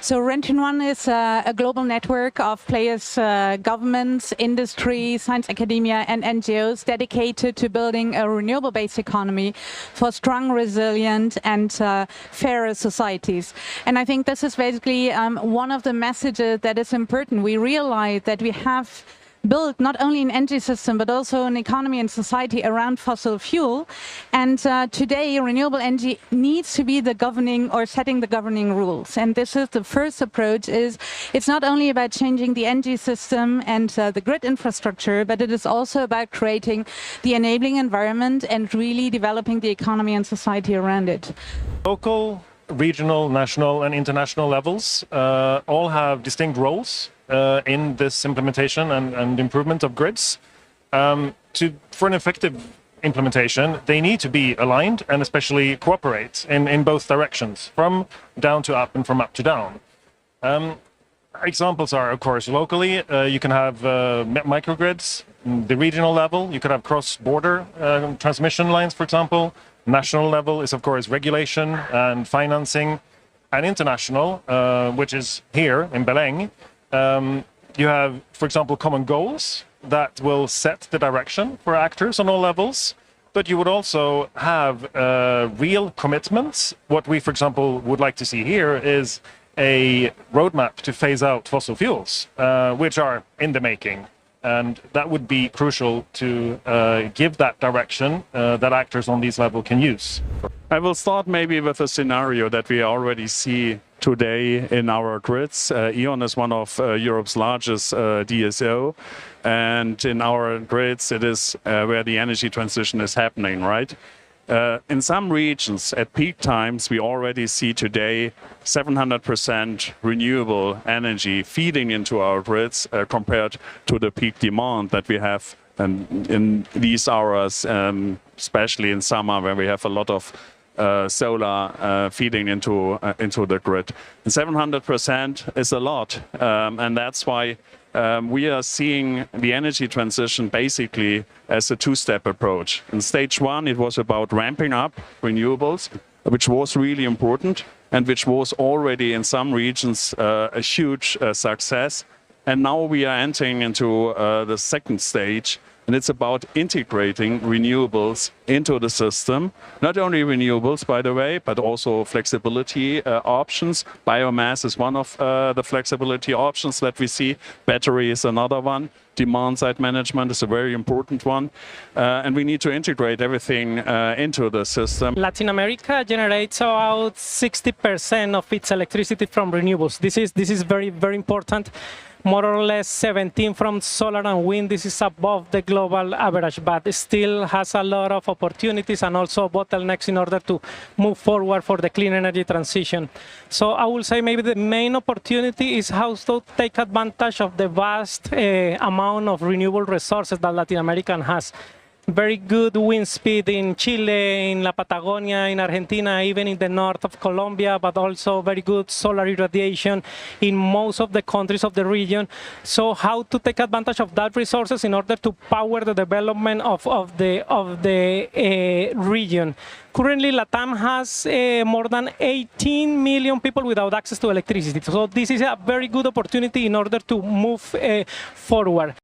So REN21 is a global network of players, governments, industry, science academia, and NGOs dedicated to building a renewable-based economy for strong, resilient, and fairer societies. And I think this is basically one of the messages that is important. We realize that we have built not only an energy system, but also an economy and society around fossil fuel. And today, renewable energy needs to be the governing or setting the governing rules. And this is the first approach. It's not only about changing the energy system and the grid infrastructure, but it is also about creating the enabling environment and really developing the economy and society around it. Local, regional, national, and international levels all have distinct roles in this implementation and improvement of grids. For an effective implementation, they need to be aligned and especially cooperate in both directions, from down to up and from up to down. Examples are, of course, locally, you can have microgrids. The regional level, you could have cross-border transmission lines, for example. National level is, of course, regulation and financing. And international, which is here in Belém, you have, for example, common goals that will set the direction for actors on all levels, but you would also have real commitments. What we, for example, would like to see here is a roadmap to phase out fossil fuels, which are in the making. And that would be crucial to give that direction that actors on these levels can use. I will start maybe with a scenario that we already see today in our grids. E.ON is one of Europe's largest DSO, and in our grids it is where the energy transition is happening, right? In some regions, at peak times, we already see today 700% renewable energy feeding into our grids compared to the peak demand that we have in these hours, especially in summer, when we have a lot of solar feeding into the grid. And 700% is a lot, and that's why we are seeing the energy transition basically as a two-step approach. In stage one, it was about ramping up renewables, which was really important and which was already in some regions a huge success. And now we are entering into the second stage, and it's about integrating renewables into the system. Not only renewables, by the way, but also flexibility options. Biomass is one of the flexibility options that we see. Battery is another one. Demand-side management is a very important one. And we need to integrate everything into the system. Latin America generates about 60% of its electricity from renewables. This is very, very important. More or less 17 from solar and wind. This is above the global average, but it still has a lot of opportunities and also bottlenecks in order to move forward for the clean energy transition. So I will say maybe the main opportunity is how to take advantage of the vast amount of renewable resources that Latin America has. Very good wind speed in Chile, in La Patagonia, in Argentina, even in the north of Colombia, but also very good solar irradiation in most of the countries of the region. So how to take advantage of that resources in order to power the development of the region. Currently, LATAM has more than 18 million people without access to electricity. So this is a very good opportunity in order to move forward.